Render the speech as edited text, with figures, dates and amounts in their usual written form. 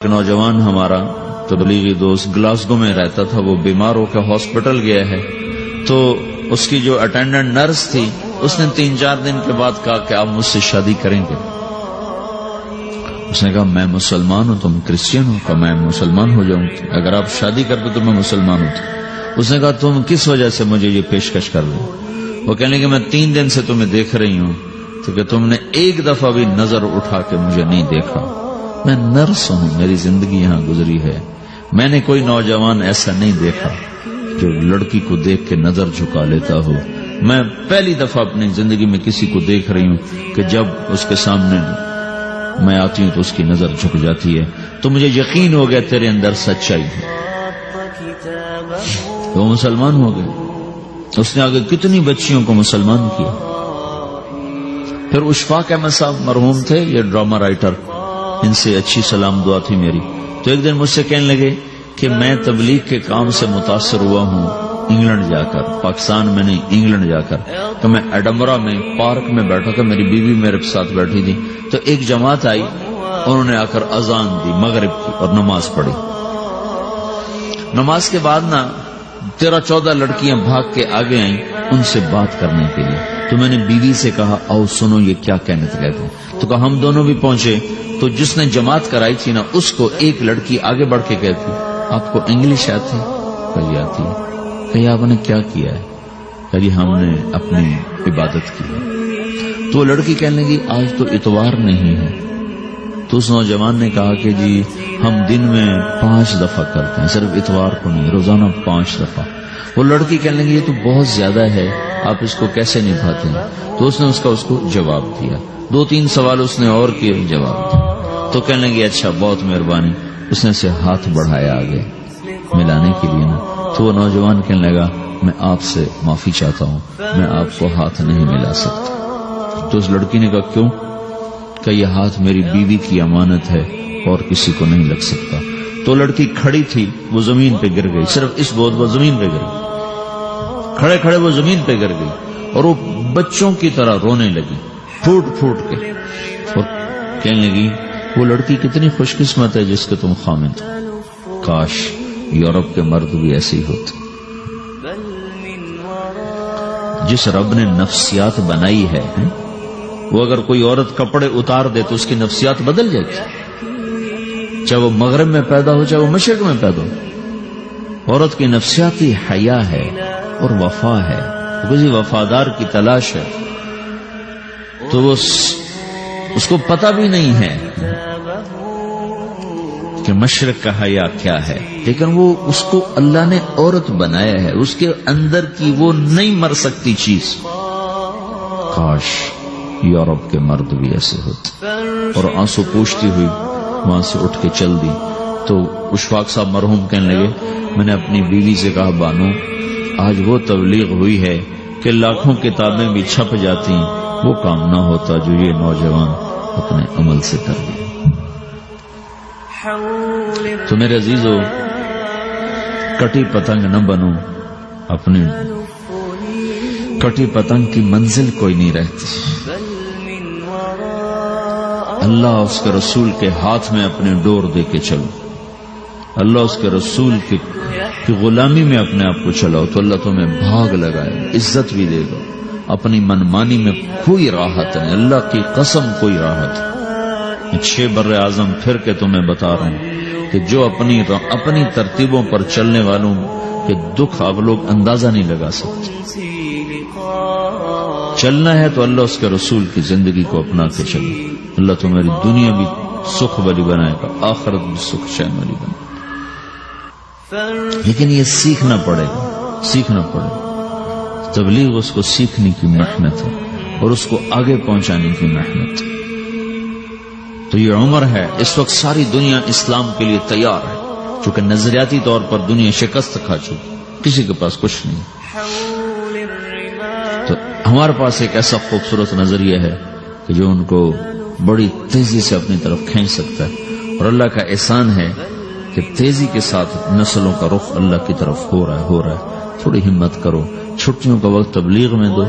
نوجوان ہمارا تبلیغی دوست گلاسگو میں رہتا تھا، وہ بیمار ہو کے ہاسپٹل گیا ہے، تو اس کی جو اٹینڈنٹ نرس تھی اس نے 3-4 دن کے بعد کہا کہ آپ مجھ سے شادی کریں گے؟ اس نے کہا میں مسلمان ہوں، تم کرسچن ہو؟ کہا میں مسلمان ہو جاؤں، اگر آپ شادی کر دو تو میں مسلمان ہوں۔ اس نے کہا تم کس وجہ سے مجھے یہ پیشکش کر رہے؟ وہ کہنے کہ میں 3 دن سے تمہیں دیکھ رہی ہوں تو کہ تم نے ایک دفعہ بھی نظر اٹھا کے مجھے نہیں دیکھا، میں نرس ہوں، میری زندگی یہاں گزری ہے، میں نے کوئی نوجوان ایسا نہیں دیکھا جو لڑکی کو دیکھ کے نظر جھکا لیتا ہو، میں پہلی دفعہ اپنی زندگی میں کسی کو دیکھ رہی ہوں کہ جب اس کے سامنے میں آتی ہوں تو اس کی نظر جھک جاتی ہے، تو مجھے یقین ہو گیا تیرے اندر سچائی ہے۔ وہ مسلمان ہو گئے، اس نے آگے کتنی بچیوں کو مسلمان کیا۔ پھر اشفاق احمد صاحب مرحوم تھے، یہ ڈرامہ رائٹر، ان سے اچھی سلام دعا تھی میری، تو ایک دن مجھ سے کہنے لگے کہ میں تبلیغ کے کام سے متاثر ہوا ہوں انگلینڈ جا کر، پاکستان میں نہیں انگلینڈ جا کر۔ تو میں ایڈمبرا میں پارک میں بیٹھا تھا، میری بیوی میرے ساتھ بیٹھی تھی، تو ایک جماعت آئی، انہوں نے آ کر اذان دی مغرب کی اور نماز پڑھی۔ نماز کے بعد 13-14 لڑکیاں بھاگ کے آگے آئیں ان سے بات کرنے کے لیے، تو میں نے بیوی سے کہا آؤ سنو یہ کیا کہنے کہتے ہیں، تو کہا ہم دونوں بھی پہنچے، تو جس نے جماعت کرائی تھی اس کو ایک لڑکی آگے بڑھ کے کہتی آپ کو انگلش آتی؟ کہی آتی ہے۔ کہی آپ نے کیا کیا ہے؟ کہی ہم نے اپنی عبادت کی ہے۔ تو وہ لڑکی کہنے لگی آج تو اتوار نہیں ہے، تو اس نوجوان نے کہا کہ جی ہم دن میں 5 دفعہ کرتے ہیں، صرف اتوار کو نہیں، روزانہ 5 دفعہ۔ وہ لڑکی کہنے لگی یہ تو بہت زیادہ ہے، آپ اس کو کیسے نبھاتے ہیں؟ تو اس نے اس کو جواب دیا، 2-3 سوال اس نے اور کیے، جواب دیا، تو کہنے لگی اچھا بہت مہربانی۔ اس نے سے ہاتھ بڑھایا آگے ملانے کے لیے تو وہ نوجوان کہنے لگا میں آپ سے معافی چاہتا ہوں، میں آپ کو ہاتھ نہیں ملا سکتا۔ تو اس لڑکی نے کہا کیوں؟ کہ یہ ہاتھ میری بیوی کی امانت ہے اور کسی کو نہیں لگ سکتا۔ تو لڑکی کھڑی تھی، وہ زمین پہ گر گئی، صرف اس بوجھ وہ زمین پہ گر گئی، کھڑے کھڑے وہ زمین پہ گر گئی اور وہ بچوں کی طرح رونے لگی پھوٹ پھوٹ کے، اور کہنے لگی وہ لڑکی کتنی خوش قسمت ہے جس کے تم خامد ہو، کاش یورپ کے مرد بھی ایسے ہی ہوتے۔ جس رب نے نفسیات بنائی ہے وہ اگر کوئی عورت کپڑے اتار دے تو اس کی نفسیات بدل جائے گی، چاہے وہ مغرب میں پیدا ہو چاہے وہ مشرق میں پیدا ہو۔ عورت کی نفسیاتی حیا ہے اور وفا ہے، کسی وفادار کی تلاش ہے، تو وہ اس کو پتہ بھی نہیں ہے کہ مشرق کا حیا کیا ہے، لیکن وہ اس کو اللہ نے عورت بنایا ہے، اس کے اندر کی وہ نہیں مر سکتی چیز۔ کاش یورپ کے مرد بھی ایسے ہوتے۔ اور آنسو پوچھتی ہوئی وہاں سے اٹھ کے چل دی۔ تو اشفاق صاحب مرحوم کہنے لگے میں نے اپنی بیوی سے کہا بانو آج وہ تبلیغ ہوئی ہے کہ لاکھوں کتابیں بھی چھپ جاتی، وہ کام نہ ہوتا جو یہ نوجوان اپنے عمل سے کر دیا۔ تو میرے عزیزو کٹی پتنگ نہ بنو، اپنی کٹی پتنگ کی منزل کوئی نہیں رہتی۔ اللہ اس کے رسول کے ہاتھ میں اپنے ڈور دے کے چلو، اللہ اس کے رسول کی غلامی میں اپنے آپ کو چلاؤ تو اللہ تمہیں بھاگ لگائے، عزت بھی دے گا۔ اپنی منمانی میں کوئی راحت نہیں، اللہ کی قسم کوئی راحت نہیں۔ 6 بر اعظم پھر کے تمہیں بتا رہا ہوں کہ جو اپنی ترتیبوں پر چلنے والوں کے دکھ آپ لوگ اندازہ نہیں لگا سکتے۔ چلنا ہے تو اللہ اس کے رسول کی زندگی کو اپنا کے چلو، اللہ تمہاری دنیا بھی سکھ والی بنائے گا، آخرت بھی سکھ چین والی بنائے گا۔ لیکن یہ سیکھنا پڑے گا، تبلیغ اس کو سیکھنے کی محنت ہے اور اس کو آگے پہنچانے کی محنت ہے۔ تو یہ عمر ہے، اس وقت ساری دنیا اسلام کے لیے تیار ہے، چونکہ نظریاتی طور پر دنیا شکست کھا چکی، کسی کے پاس کچھ نہیں۔ تو ہمارے پاس ایک ایسا خوبصورت نظریہ ہے کہ جو ان کو بڑی تیزی سے اپنی طرف کھینچ سکتا ہے، اور اللہ کا احسان ہے کہ تیزی کے ساتھ نسلوں کا رخ اللہ کی طرف ہو رہا ہے۔ تھوڑی ہمت کرو، چھٹیوں کا وقت تبلیغ میں دو،